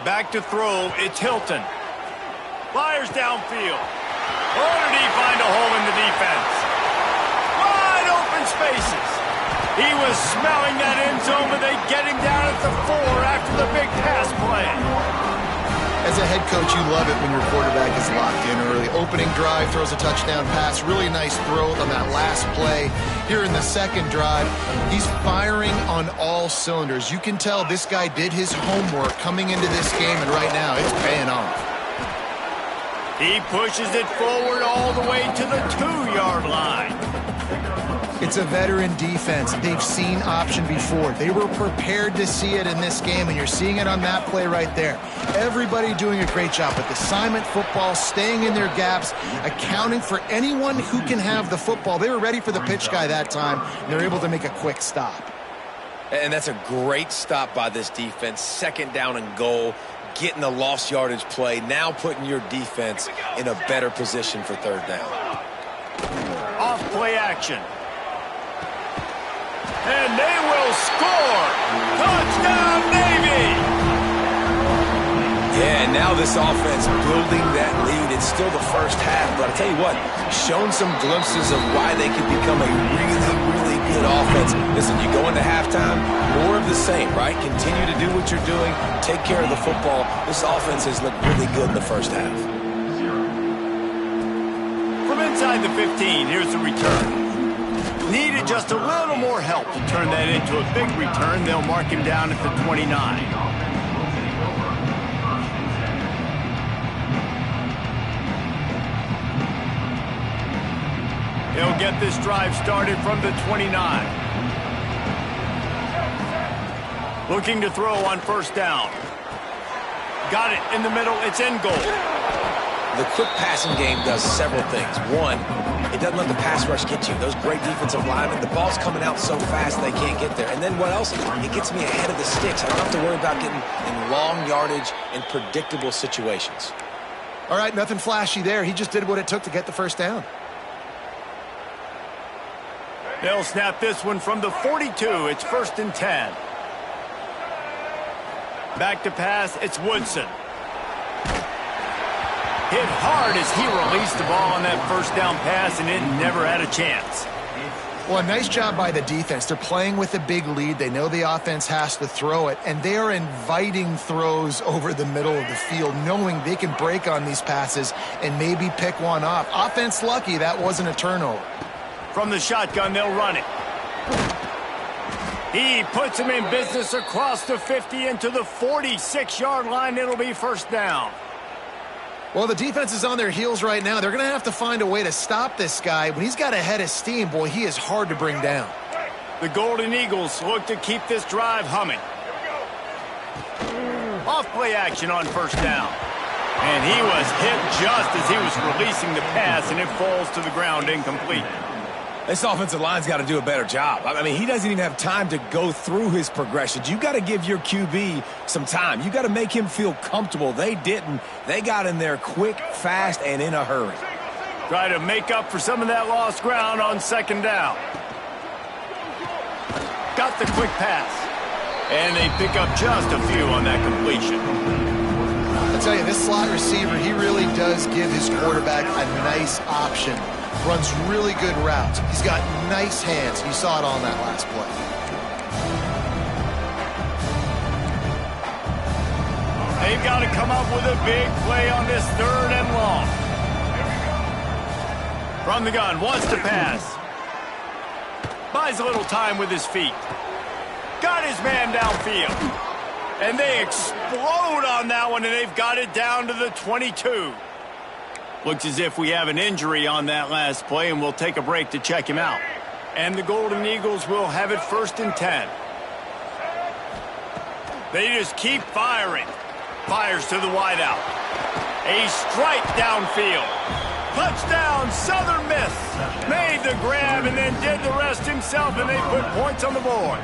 Back to throw, it's Hilton. Fires downfield. Oh, did he find a hole in the defense? Wide open spaces. He was smelling that end zone, but they get him down at the 4 after the big pass play. As a head coach, you love it when your quarterback is locked in early. Opening drive, throws a touchdown pass. Really nice throw on that last play. Here in the second drive, he's firing on all cylinders. You can tell this guy did his homework coming into this game, and right now it's paying off. He pushes it forward all the way to the 2-yard line. It's a veteran defense. They've seen option before. They were prepared to see it in this game, and you're seeing it on that play right there. Everybody doing a great job with assignment football, staying in their gaps, accounting for anyone who can have the football. They were ready for the pitch guy that time, and they're able to make a quick stop. And that's a great stop by this defense. Second down and goal, getting the lost yardage play, now putting your defense in a better position for third down. Off play action. And they will score! Touchdown, Navy! Yeah, and now this offense building that lead. It's still the first half, but I tell you what, shown some glimpses of why they could become a really, really good offense. Listen, you go into halftime, more of the same, right? Continue to do what you're doing, take care of the football. This offense has looked really good in the first half. From inside the 15, here's the return. Needed just a little more help to turn that into a big return. They'll mark him down at the 29. He'll get this drive started from the 29. Looking to throw on first down. Got it in the middle. It's in goal. The quick passing game does several things. One, it doesn't let the pass rush get you. Those great defensive linemen, the ball's coming out so fast they can't get there. And then what else? It gets me ahead of the sticks. I don't have to worry about getting in long yardage and predictable situations. All right, nothing flashy there. He just did what it took to get the first down. They'll snap this one from the 42. It's 1st and 10. Back to pass, it's Woodson. Hit hard as he released the ball on that first down pass, and it never had a chance. Well, a nice job by the defense. They're playing with a big lead. They know the offense has to throw it, and they are inviting throws over the middle of the field, knowing they can break on these passes and maybe pick one off. Offense lucky that wasn't a turnover. From the shotgun, they'll run it. He puts him in business across the 50 into the 46-yard line. It'll be first down. Well, the defense is on their heels right now. They're going to have to find a way to stop this guy. When he's got a head of steam, boy, he is hard to bring down. The Golden Eagles look to keep this drive humming. Off play action on first down. And he was hit just as he was releasing the pass, and it falls to the ground incomplete. This offensive line's got to do a better job. I mean, he doesn't even have time to go through his progressions. You got to give your QB some time. You got to make him feel comfortable. They didn't. They got in there quick, fast, and in a hurry. Try to make up for some of that lost ground on second down. Got the quick pass. And they pick up just a few on that completion. I'll tell you, this slot receiver, he really does give his quarterback a nice option. Runs really good routes. He's got nice hands. You saw it on that last play. They've got to come up with a big play on this 3rd and long. From the gun, wants to pass. Buys a little time with his feet. Got his man downfield. And they explode on that one, and they've got it down to the 22. Looks as if we have an injury on that last play, and we'll take a break to check him out. And the Golden Eagles will have it 1st and 10. They just keep firing. Fires to the wideout. A strike downfield. Touchdown, Southern Miss. Made the grab and then did the rest himself, and they put points on the board.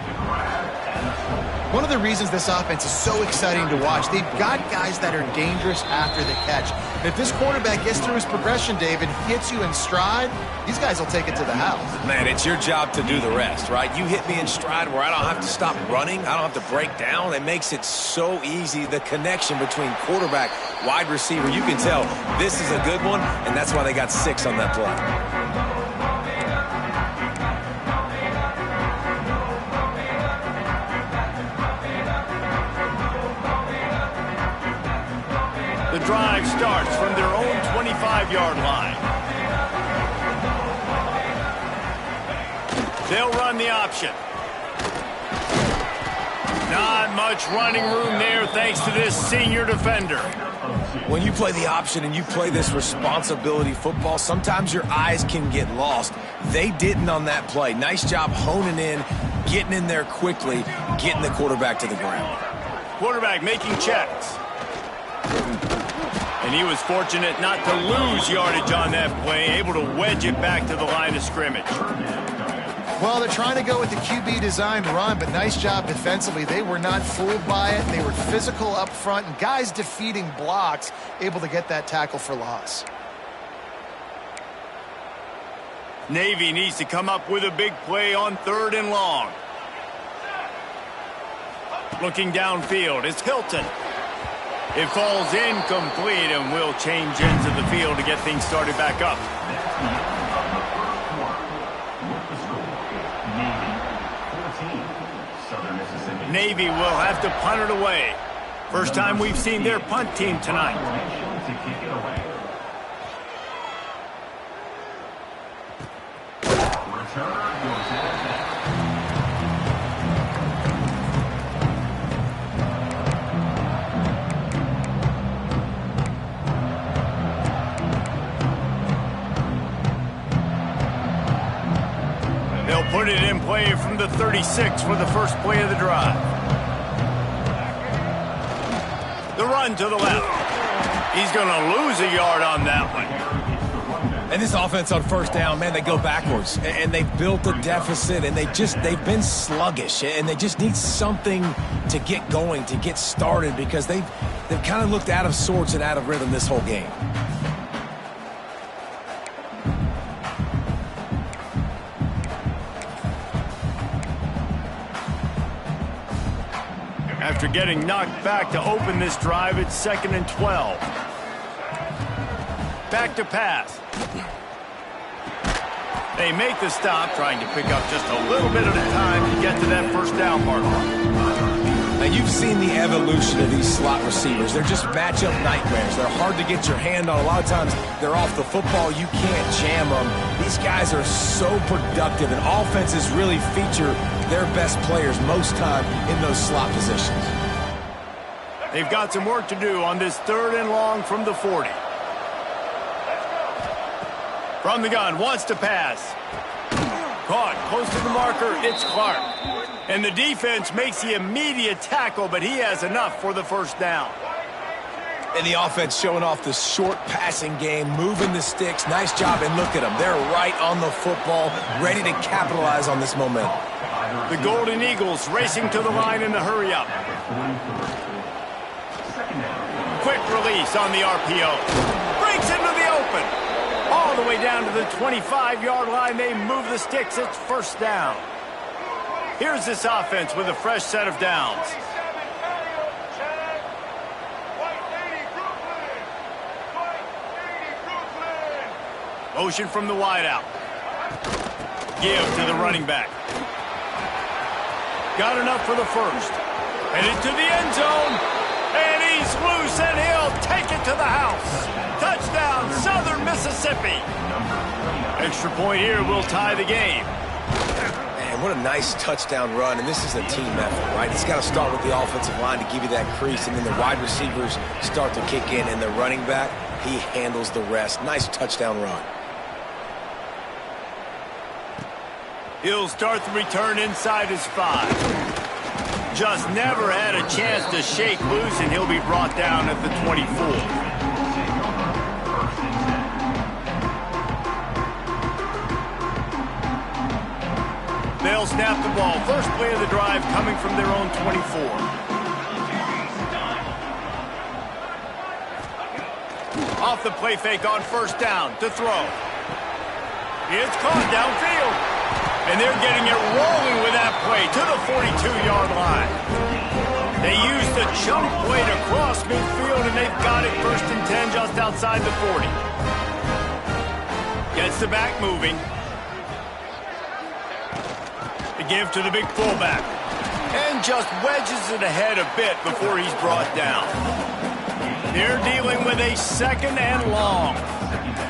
One of the reasons this offense is so exciting to watch, they've got guys that are dangerous after the catch. And if this quarterback gets through his progression, David, hits you in stride, these guys will take it to the house. Man, it's your job to do the rest, right? You hit me in stride where I don't have to stop running. I don't have to break down. It makes it so easy. The connection between quarterback, wide receiver, you can tell this is a good one, and that's why they got 6 on that play. The drive starts from their own 25-yard line. They'll run the option. Not much running room there thanks to this senior defender. When you play the option and you play this responsibility football, sometimes your eyes can get lost. They didn't on that play. Nice job honing in, getting in there quickly, getting the quarterback to the ground. Quarterback making checks. And he was fortunate not to lose yardage on that play, able to wedge it back to the line of scrimmage. Well, they're trying to go with the QB designed run, but nice job defensively. They were not fooled by it. They were physical up front, and guys defeating blocks, able to get that tackle for loss. Navy needs to come up with a big play on 3rd and long. Looking downfield, it's Hilton. It falls incomplete and will change ends of the field to get things started back up. Navy will have to punt it away. First time we've seen their punt team tonight. They'll put it in play from the 36 for the first play of the drive. The run to the left. He's going to lose a yard on that one. And this offense on 1st down, man, they go backwards. And they built a deficit, and they've been sluggish. And they just need something to get going, to get started, because they've kind of looked out of sorts and out of rhythm this whole game. After getting knocked back to open this drive, it's 2nd and 12. Back to pass. They make the stop, trying to pick up just a little bit at a time to get to that 1st down marker. Now, you've seen the evolution of these slot receivers. They're just matchup nightmares. They're hard to get your hand on. A lot of times, they're off the football. You can't jam them. These guys are so productive, and offenses really feature their best players most time in those slot positions. They've got some work to do on this 3rd and long from the 40. From the gun, wants to pass. Caught close to the marker, it's Clark. And the defense makes the immediate tackle, but he has enough for the 1st down. And the offense showing off the short passing game, moving the sticks. Nice job, and look at them. They're right on the football, ready to capitalize on this momentum. The Golden Eagles racing to the line in the hurry-up. Quick release on the RPO. Breaks into the open. All the way down to the 25-yard line. They move the sticks. It's 1st down. Here's this offense with a fresh set of downs. Motion from the wideout. Give to the running back. Got enough for the 1st. Headed to the end zone. And he's loose, and he'll take it to the house. Touchdown, Southern Mississippi. Extra point here will tie the game. Man, what a nice touchdown run, and this is a team effort, right? It's got to start with the offensive line to give you that crease, and then the wide receivers start to kick in, and the running back, he handles the rest. Nice touchdown run. He'll start the return inside his 5. Just never had a chance to shake loose, and he'll be brought down at the 24. They'll they'll snap the ball. First play of the drive coming from their own 24. Off the play fake on first down to throw. It's caught downfield. And they're getting it rolling with that play to the 42-yard line. They used the chunk play to cross midfield, and they've got it 1st and 10 just outside the 40. Gets the back moving. The give to the big fullback. And just wedges it ahead a bit before he's brought down. They're dealing with a 2nd and long.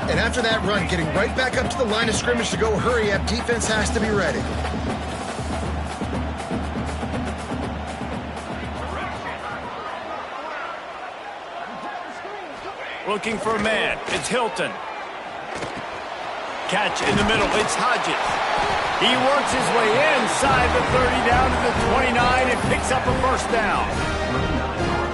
And after that run, getting right back up to the line of scrimmage to go hurry up, defense has to be ready. Looking for a man. It's Hilton. Catch in the middle. It's Hodges. He works his way inside the 30 down to the 29 and picks up a first down.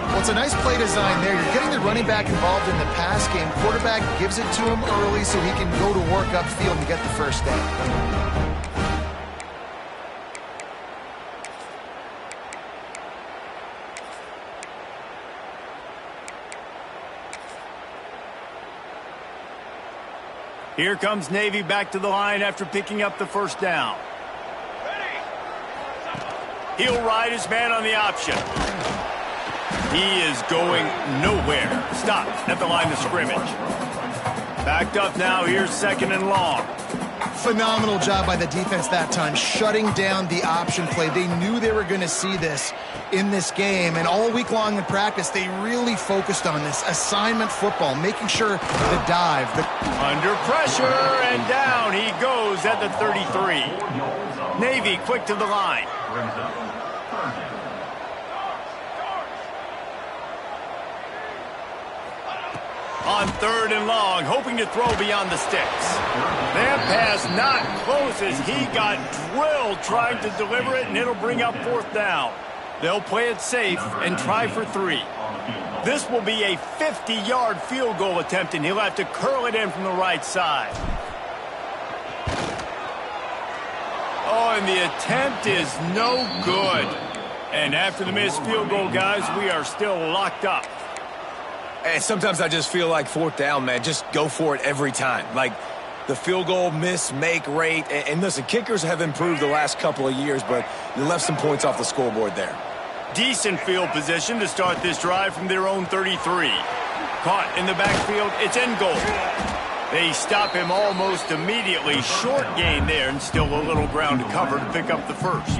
Well, it's a nice play design there. You're getting the running back involved in the pass game. Quarterback gives it to him early so he can go to work upfield and get the first down. Here comes Navy back to the line after picking up the first down. He'll ride his man on the option. He is going nowhere. Stopped at the line of scrimmage. Backed up now. Here's 2nd and long. Phenomenal job by the defense that time, shutting down the option play. They knew they were going to see this in this game, and all week long in practice, they really focused on this assignment football, making sure the dive. Under pressure, and down he goes at the 33. Navy quick to the line. On 3rd and long, hoping to throw beyond the sticks. That pass not close as he got drilled trying to deliver it, and it'll bring up 4th down. They'll play it safe and try for 3. This will be a 50-yard field goal attempt, and he'll have to curl it in from the right side. Oh, and the attempt is no good. And after the missed field goal, guys, we are still locked up. And sometimes I just feel like 4th down, man, just go for it every time. Like the field goal miss-make rate. And listen, kickers have improved the last couple of years, but you left some points off the scoreboard there. Decent field position to start this drive from their own 33. Caught in the backfield. It's in goal. They stop him almost immediately. Short gain there and still a little ground to cover to pick up the first.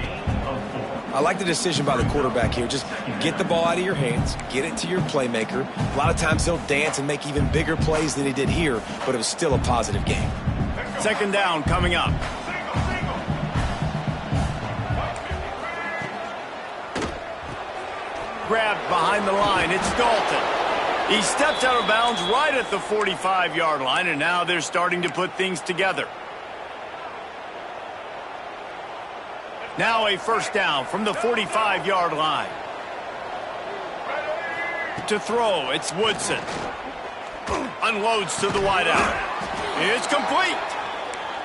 I like the decision by the quarterback here. Just get the ball out of your hands, get it to your playmaker. A lot of times he'll dance and make even bigger plays than he did here, but it was still a positive game. 2nd down coming up. Grabbed behind the line. It's Dalton. He steps out of bounds right at the 45-yard line, and now they're starting to put things together. Now a first down from the 45-yard line. To throw, it's Woodson. Unloads to the wideout. It's complete.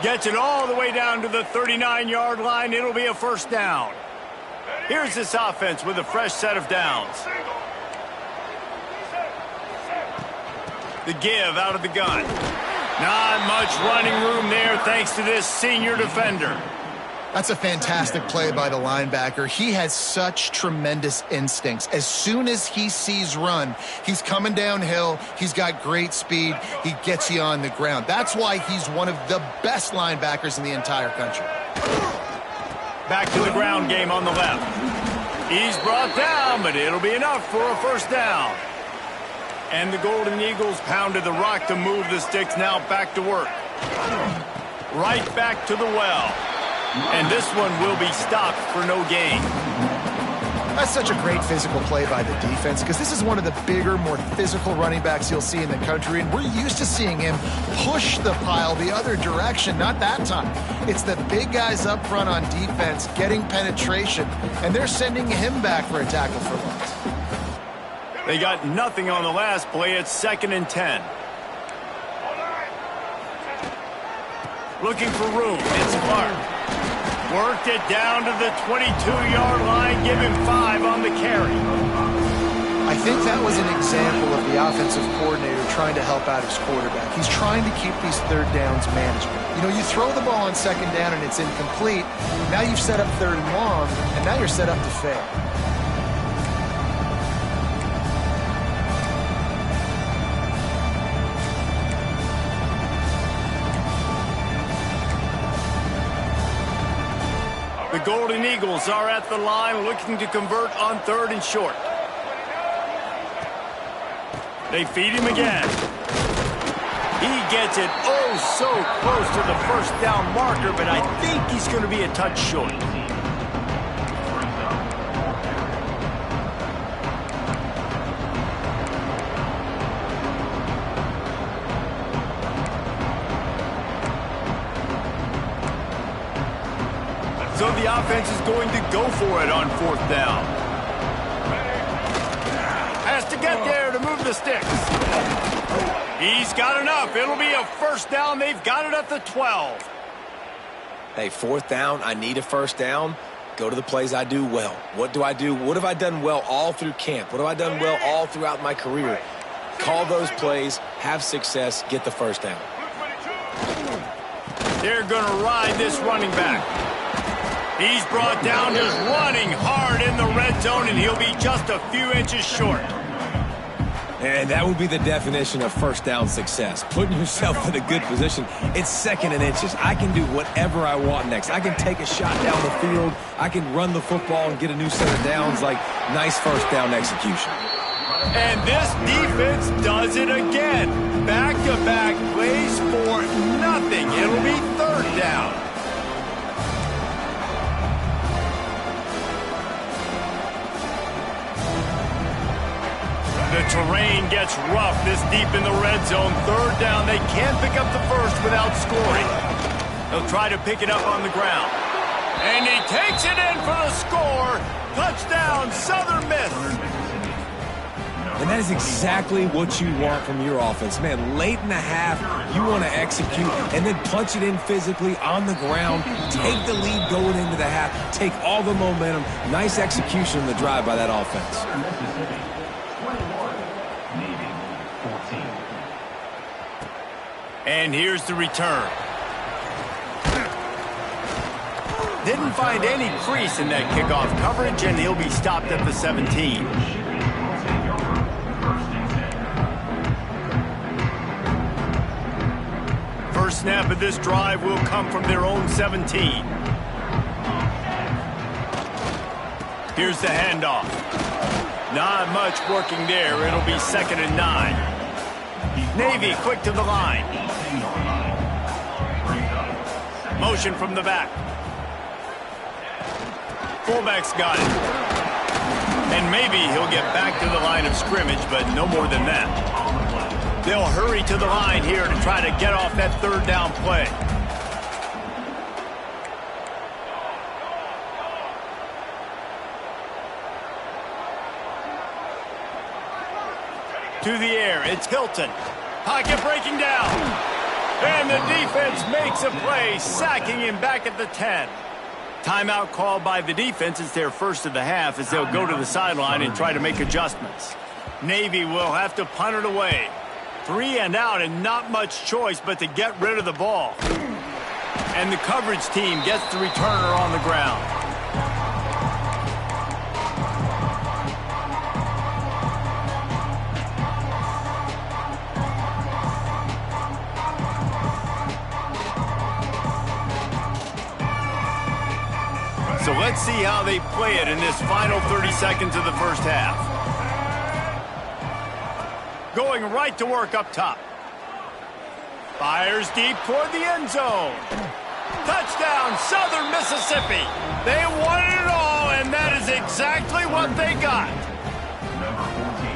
Gets it all the way down to the 39-yard line. It'll be a first down. Here's this offense with a fresh set of downs. The give out of the gun. Not much running room there thanks to this senior defender. That's a fantastic play by the linebacker. He has such tremendous instincts. As soon as he sees run, he's coming downhill. He's got great speed. He gets you on the ground. That's why he's one of the best linebackers in the entire country. Back to the ground game on the left. He's brought down, but it'll be enough for a first down. And the Golden Eagles pounded the rock to move the sticks. Now back to work. Right back to the well. And this one will be stopped for no gain. That's such a great physical play by the defense because this is one of the bigger, more physical running backs you'll see in the country, and we're used to seeing him push the pile the other direction. Not that time. It's the big guys up front on defense getting penetration, and they're sending him back for a tackle for loss. They got nothing on the last play. It's 2nd and 10. Looking for room. It's Clark. Worked it down to the 22-yard line, give him 5 on the carry. I think that was an example of the offensive coordinator trying to help out his quarterback. He's trying to keep these third downs manageable. You know, you throw the ball on second down and it's incomplete. Now you've set up third and long, and now you're set up to fail. The Golden Eagles are at the line looking to convert on 3rd and short. They feed him again. He gets it oh so close to the first down marker, but I think he's going to be a touch short. So the offense is going to go for it on 4th down. Has to get there to move the sticks. He's got enough. It'll be a first down. They've got it at the 12. Hey, 4th down, I need a first down. Go to the plays I do well. What do I do? What have I done well all through camp? What have I done well all throughout my career? Call those plays, have success, get the first down. They're going to ride this running back. He's brought down just running hard in the red zone, and he'll be just a few inches short. And that would be the definition of first down success. Putting yourself in a good position. It's 2nd and inches. I can do whatever I want next. I can take a shot down the field. I can run the football and get a new set of downs. Like, nice first down execution. And this defense does it again. Back-to-back plays for nothing. It'll be 3rd down. The terrain gets rough this deep in the red zone. 3rd down. They can't pick up the first without scoring. They'll try to pick it up on the ground. And he takes it in for the score. Touchdown, Southern Miss. And that is exactly what you want from your offense. Man, late in the half, you want to execute and then punch it in physically on the ground. Take the lead going into the half. Take all the momentum. Nice execution on the drive by that offense. And here's the return. Didn't find any crease in that kickoff coverage, and he'll be stopped at the 17. First snap of this drive will come from their own 17. Here's the handoff. Not much working there. It'll be 2nd and 9. Navy quick to the line. Motion from the back. Fullback's got it. And maybe he'll get back to the line of scrimmage, but no more than that. They'll hurry to the line here to try to get off that 3rd down play. To the air, it's Hilton. Pocket breaking down. And the defense makes a play, sacking him back at the 10. Timeout called by the defense. It's their first of the half as they'll go to the sideline and try to make adjustments. Navy will have to punt it away. 3 and out and not much choice but to get rid of the ball. And the coverage team gets the returner on the ground. So let's see how they play it in this final 30 seconds of the first half. Going right to work up top. Fires deep toward the end zone. Touchdown, Southern Mississippi. They wanted it all, and that is exactly what they got.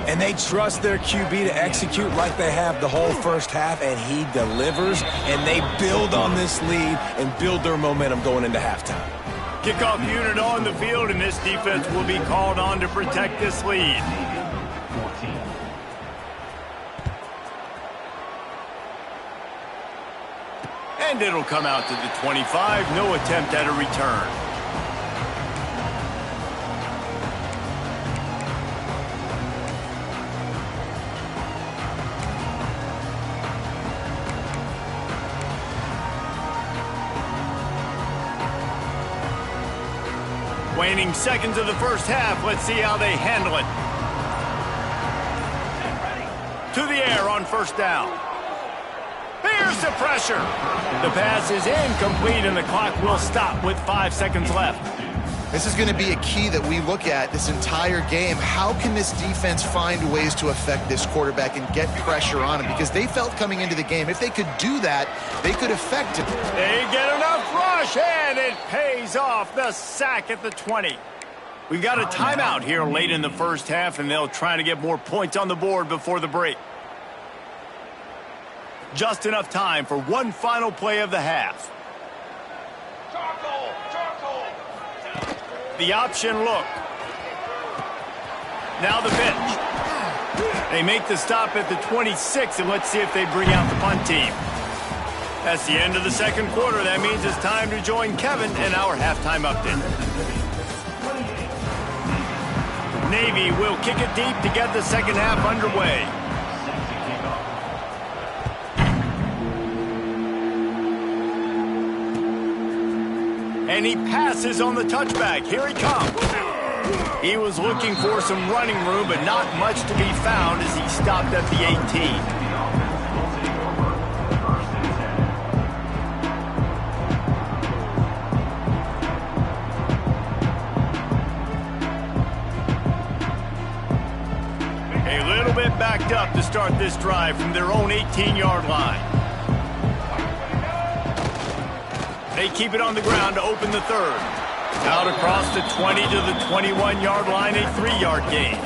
And they trust their QB to execute like they have the whole first half, and he delivers, and they build on this lead and build their momentum going into halftime. Kickoff unit on the field, and this defense will be called on to protect this lead. And And it'll come out to the 25. No attempt at a return. Waning seconds of the first half. Let's see how they handle it. To the air on first down. Here's the pressure. The pass is incomplete, and the clock will stop with 5 seconds left. This is going to be a key that we look at this entire game. How can this defense find ways to affect this quarterback and get pressure on him? Because they felt coming into the game, if they could do that, they could affect him. They get enough rush, and it pays off. The sack at the 20. We've got a timeout here late in the first half, and they'll try to get more points on the board before the break. Just enough time for one final play of the half. The option look. Now the pitch. They make the stop at the 26, and let's see if they bring out the punt team. That's the end of the second quarter. That means it's time to join Kevin in our halftime update. Navy will kick it deep to get the second half underway. And he passes on the touchback. Here he comes. He was looking for some running room, but not much to be found as he stopped at the 18. A little bit backed up to start this drive from their own 18-yard line. They keep it on the ground to open the third. Out across the 20 to the 21-yard line, a 3-yard gain.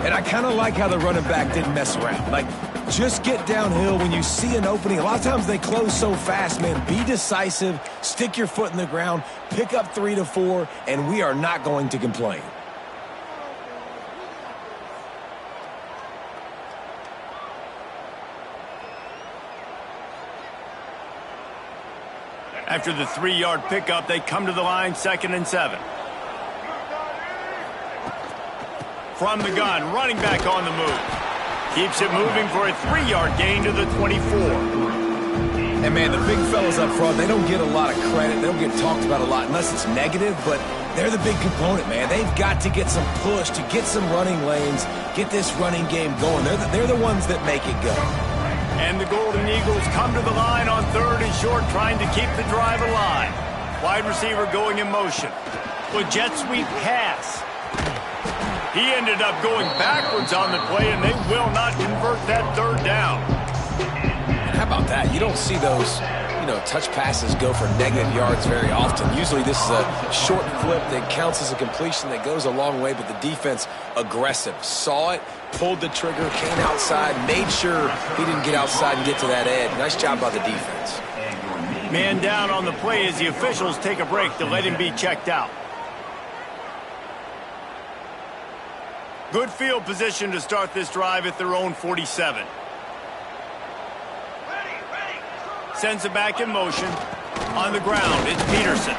And I kind of like how the running back didn't mess around. Like, just get downhill when you see an opening. A lot of times they close so fast, man. Be decisive, stick your foot in the ground, pick up 3 to 4, and we are not going to complain. After the 3-yard pickup, they come to the line, 2nd and 7. From the gun, running back on the move. Keeps it moving for a 3-yard gain to the 24. And, man, the big fellas up front, they don't get a lot of credit. They don't get talked about a lot unless it's negative, but they're the big component, man. They've got to get some push, to get some running lanes, get this running game going. They're the ones that make it go. And the Golden Eagles come to the line on 3rd and short, trying to keep the drive alive. Wide receiver going in motion. With jet sweep pass. He ended up going backwards on the play, and they will not convert that 3rd down. And how about that? You don't see those, touch passes go for negative yards very often. Usually this is a short flip that counts as a completion that goes a long way, but the defense aggressive. Saw it, pulled the trigger, came outside, made sure he didn't get outside and get to that edge. Nice job by the defense. Man down on the play as the officials take a break to let him be checked out. Good field position to start this drive at their own 47. Sends it back in motion. On the ground, it's Peterson.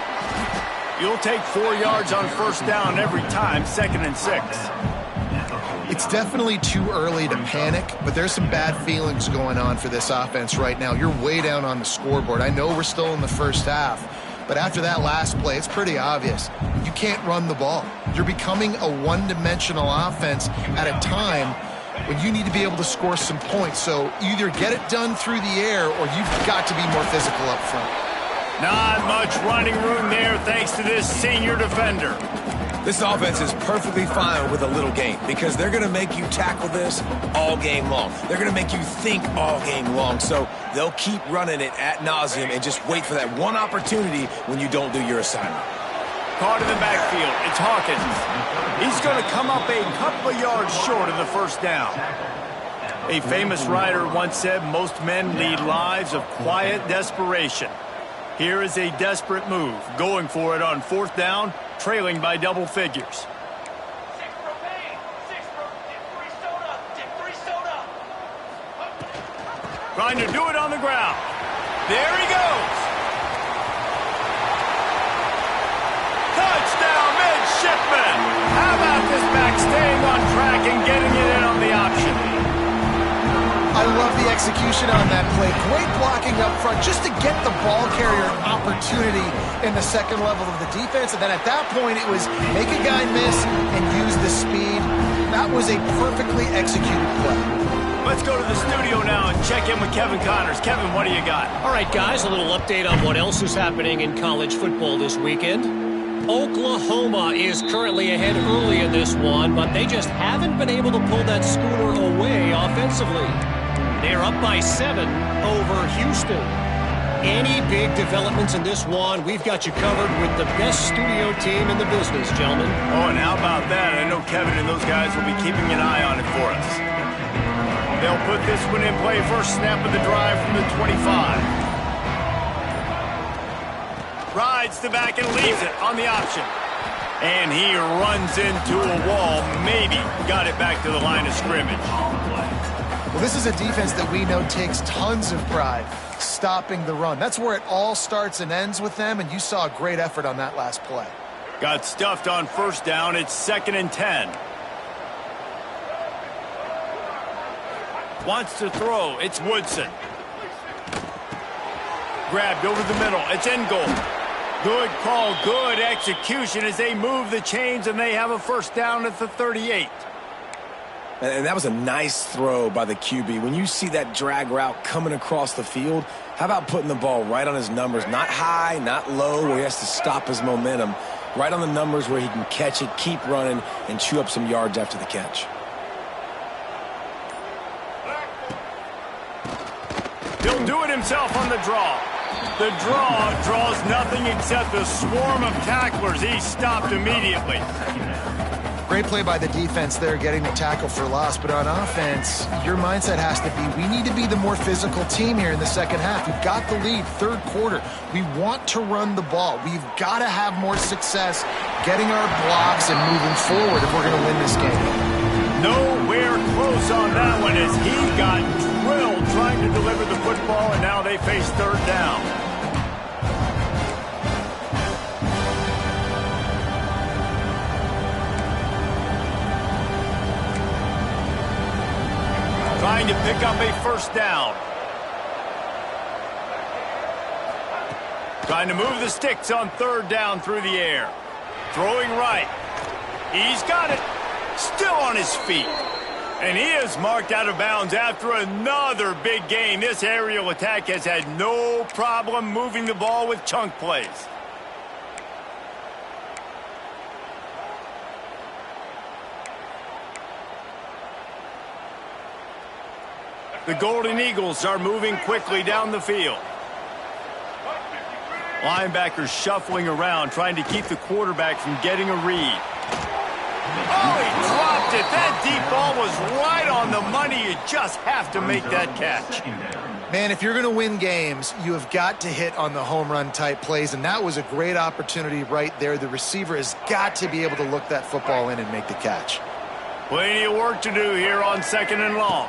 You'll take 4 yards on first down every time, 2nd and 6. It's definitely too early to panic, but there's some bad feelings going on for this offense right now. You're way down on the scoreboard. I know we're still in the first half, but after that last play, it's pretty obvious. You can't run the ball. You're becoming a one-dimensional offense at a time when you need to be able to score some points. So either get it done through the air or you've got to be more physical up front. Not much running room there thanks to this senior defender. This offense is perfectly fine with a little game because they're going to make you tackle this all game long. They're going to make you think all game long. So they'll keep running it ad nauseum and just wait for that one opportunity when you don't do your assignment. Caught in the backfield. It's Hawkins. He's going to come up a couple of yards short of the first down. A famous writer once said, most men lead lives of quiet desperation. Here is a desperate move, going for it on 4th down, trailing by double figures. Trying to do it on the ground. There he goes. Touchdown, midshipman. How about this back staying on track and getting it in on the option? I love the execution on that play. Great blocking up front just to get the ball carrier an opportunity in the second level of the defense. And then at that point, it was make a guy miss and use the speed. That was a perfectly executed play. Let's go to the studio now and check in with Kevin Connors. Kevin, what do you got? All right, guys, a little update on what else is happening in college football this weekend. Oklahoma is currently ahead early in this one, but they just haven't been able to pull that schooner away offensively. They're up by 7 over Houston. Any big developments in this one, we've got you covered with the best studio team in the business, gentlemen. Oh, and how about that? I know Kevin and those guys will be keeping an eye on it for us. They'll put this one in play. First snap of the drive from the 25. Rides the back and leaves it on the option. And he runs into a wall. Maybe got it back to the line of scrimmage. Well, this is a defense that we know takes tons of pride stopping the run. That's where it all starts and ends with them, and you saw a great effort on that last play. Got stuffed on first down. It's 2nd and 10. Wants to throw. It's Woodson. Grabbed over the middle. It's in goal. Good call, good execution as they move the chains, and they have a first down at the 38. And that was a nice throw by the QB. When you see that drag route coming across the field, how about putting the ball right on his numbers? Not high, not low, where he has to stop his momentum. Right on the numbers where he can catch it, keep running, and chew up some yards after the catch. He'll do it himself on the draw. The draw draws nothing except a swarm of tacklers. He's stopped immediately. Great play by the defense there, getting the tackle for loss. But on offense, your mindset has to be, we need to be the more physical team here in the second half. We've got the lead, third quarter. We want to run the ball. We've got to have more success getting our blocks and moving forward if we're going to win this game. Nowhere close on that one as he got drilled trying to deliver the football, and now they face third down. Trying to pick up a first down. Trying to move the sticks on third down through the air. Throwing right. He's got it. Still on his feet. And he is marked out of bounds after another big gain. This aerial attack has had no problem moving the ball with chunk plays. The Golden Eagles are moving quickly down the field. Linebackers shuffling around, trying to keep the quarterback from getting a read. Oh, he dropped it. That deep ball was right on the money. You just have to make that catch. Man, if you're going to win games, you have got to hit on the home run type plays, and that was a great opportunity right there. The receiver has got to be able to look that football in and make the catch. Plenty of work to do here on 2nd and long.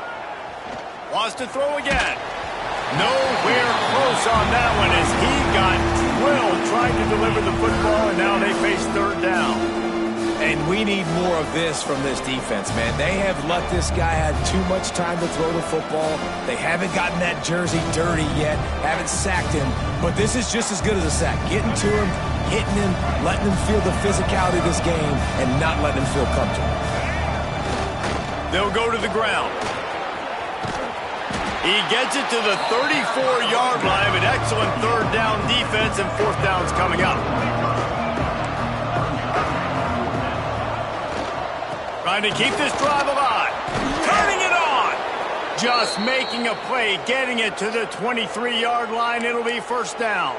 Wants to throw again. Nowhere close on that one as he got drilled trying to deliver the football, and now they face third down. And we need more of this from this defense, man. They have let this guy have too much time to throw the football. They haven't gotten that jersey dirty yet, haven't sacked him. But this is just as good as a sack. Getting to him, hitting him, letting him feel the physicality of this game, and not letting him feel comfortable. They'll go to the ground. He gets it to the 34-yard line. An excellent third down defense, and fourth down's coming up. Trying to keep this drive alive. Turning it on. Just making a play, getting it to the 23-yard line. It'll be first down.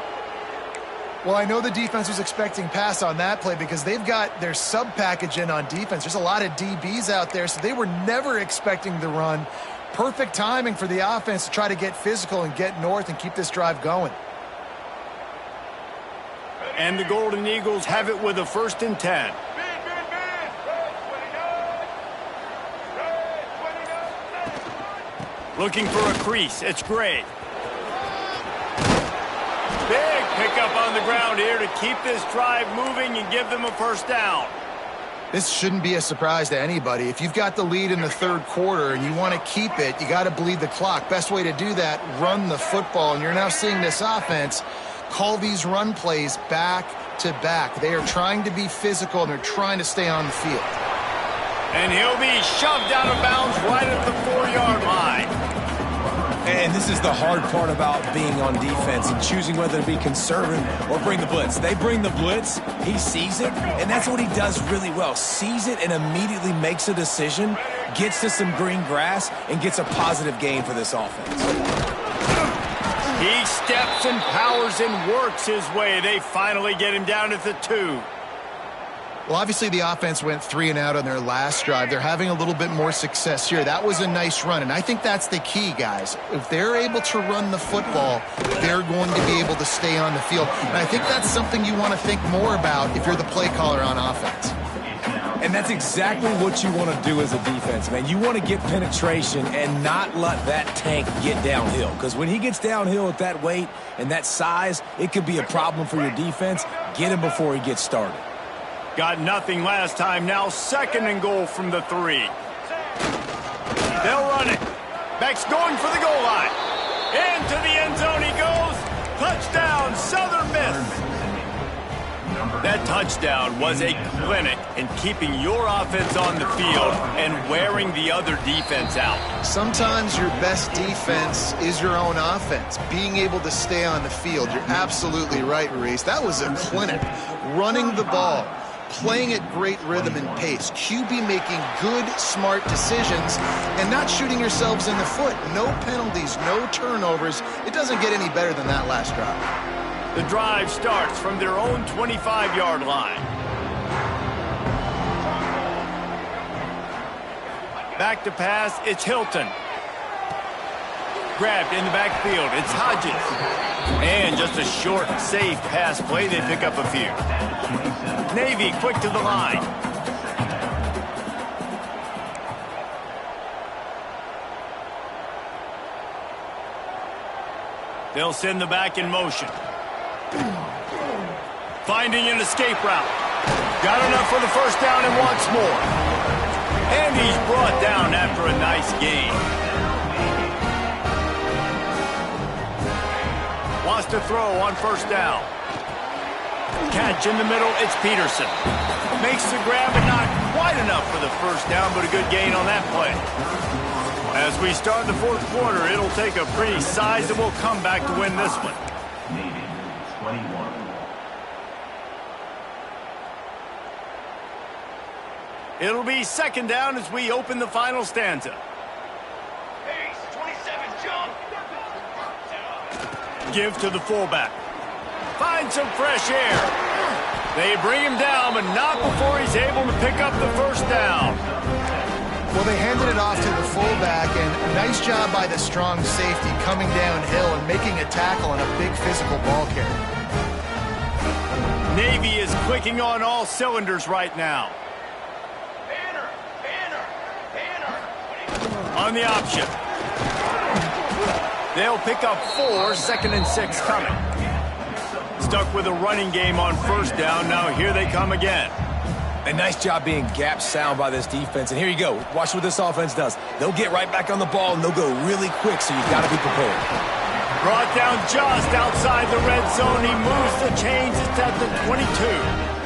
Well, I know the defense was expecting pass on that play because they've got their sub-package in on defense. There's a lot of DBs out there, so they were never expecting the run. Perfect timing for the offense to try to get physical and get north and keep this drive going. And the Golden Eagles have it with a 1st and 10. Looking for a crease. It's Gray. Big pickup on the ground here to keep this drive moving and give them a first down. This shouldn't be a surprise to anybody. If you've got the lead in the third quarter and you want to keep it, you got to bleed the clock. Best way to do that, run the football. And you're now seeing this offense call these run plays back to back. They are trying to be physical, and they're trying to stay on the field. And he'll be shoved out of bounds right at the 4-yard line. And this is the hard part about being on defense and choosing whether to be conservative or bring the blitz. They bring the blitz, he sees it, and that's what he does really well. Sees it and immediately makes a decision, gets to some green grass, and gets a positive gain for this offense. He steps and powers and works his way. They finally get him down at the 2. Well, obviously the offense went 3 and out on their last drive. They're having a little bit more success here. That was a nice run, and I think that's the key, guys. If they're able to run the football, they're going to be able to stay on the field. And I think that's something you want to think more about if you're the play caller on offense. And that's exactly what you want to do as a defense, man. You want to get penetration and not let that tank get downhill. Because when he gets downhill at that weight and that size, it could be a problem for your defense. Get him before he gets started. Got nothing last time. Now 2nd and goal from the 3. They'll run it. Beck's going for the goal line. Into the end zone he goes. Touchdown, Southern Miss. That touchdown was a clinic in keeping your offense on the field and wearing the other defense out. Sometimes your best defense is your own offense, being able to stay on the field. You're absolutely right, Reese. That was a clinic. Running the ball, playing at great rhythm and pace. QB making good, smart decisions and not shooting yourselves in the foot. No penalties, no turnovers. It doesn't get any better than that last drive. The drive starts from their own 25-yard line. Back to pass, it's Hilton. Grabbed in the backfield, it's Hodges. And just a short, safe pass play, they pick up a few. Navy quick to the line. They'll send the back in motion. Finding an escape route. Got enough for the first down and wants more. And he's brought down after a nice gain. Wants to throw on first down. Catch in the middle, it's Peterson. Makes the grab, but not quite enough for the first down, but a good gain on that play. As we start the fourth quarter, it'll take a pretty sizable comeback to win this one. Navy, 21. It'll be 2nd down as we open the final stanza. Pace, 27, jump. Give to the fullback. Find some fresh air. They bring him down, but not before he's able to pick up the first down. Well, they handed it off to the fullback, and nice job by the strong safety coming downhill and making a tackle on a big physical ball carrier. Navy is clicking on all cylinders right now. On the option. They'll pick up 4, 2nd and 6 coming. Stuck with a running game on first down. Now here they come again. A nice job being gap sound by this defense. And here you go. Watch what this offense does. They'll get right back on the ball, and they'll go really quick, so you've got to be prepared. Brought down just outside the red zone. He moves the chains. It's at the 22.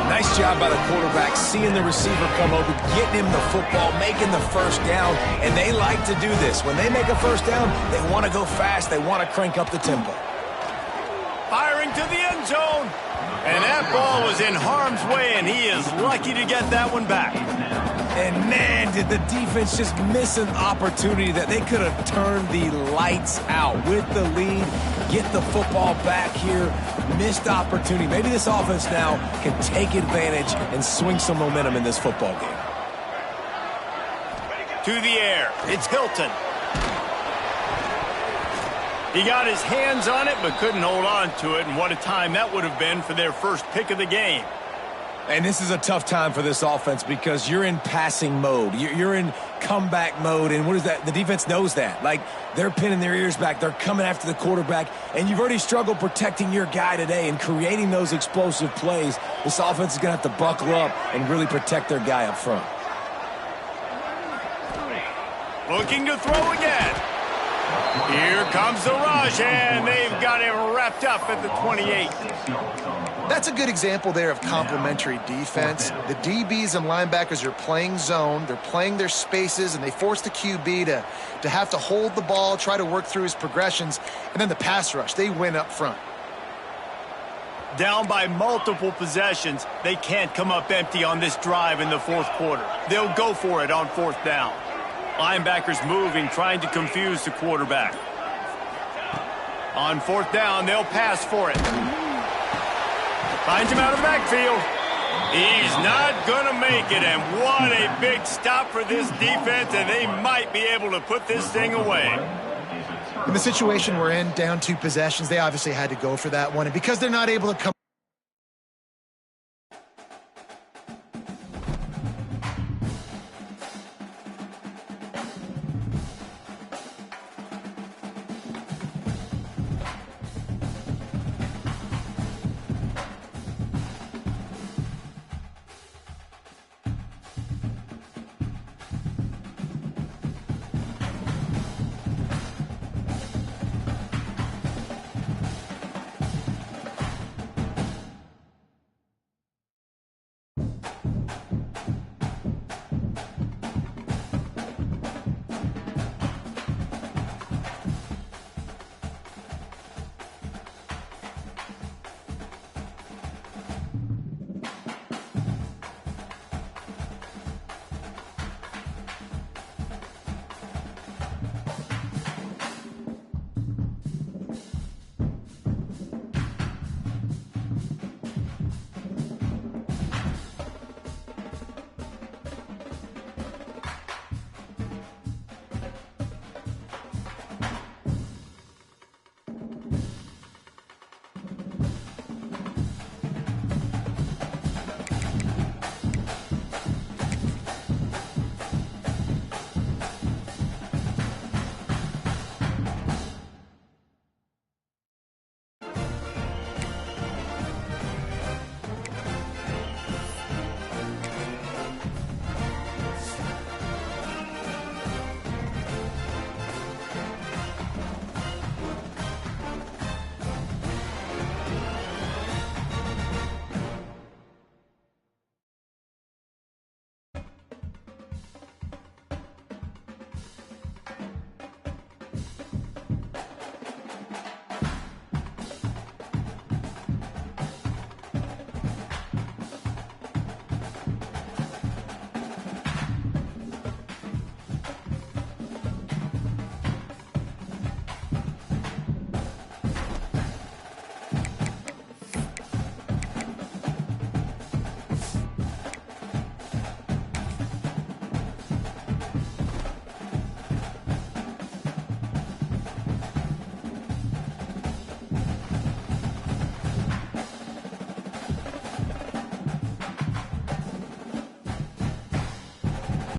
Nice job by the quarterback, seeing the receiver come over, getting him the football, making the first down, and they like to do this. When they make a first down, they want to go fast. They want to crank up the tempo. Firing to the end zone. And that ball was in harm's way, and he is lucky to get that one back. And, man, did the defense just miss an opportunity that they could have turned the lights out with the lead, get the football back here. Missed opportunity. Maybe this offense now can take advantage and swing some momentum in this football game. To the air. It's Hilton. He got his hands on it but couldn't hold on to it, and what a time that would have been for their first pick of the game. And this is a tough time for this offense because you're in passing mode. You're in comeback mode. And what is that? The defense knows that. Like, they're pinning their ears back. They're coming after the quarterback. And you've already struggled protecting your guy today and creating those explosive plays. This offense is going to have to buckle up and really protect their guy up front. Looking to throw again. Here comes the rush, and they've got him wrapped up at the 28. That's a good example there of complementary defense. The DBs and linebackers are playing zone. They're playing their spaces, and they force the QB to have to hold the ball, try to work through his progressions, and then the pass rush. They win up front. Down by multiple possessions, they can't come up empty on this drive in the fourth quarter. They'll go for it on fourth down. Linebackers moving, trying to confuse the quarterback. On fourth down, they'll pass for it. Finds him out of the backfield. He's not going to make it, and what a big stop for this defense, and they might be able to put this thing away. In the situation we're in, down 2 possessions, they obviously had to go for that one, and because they're not able to come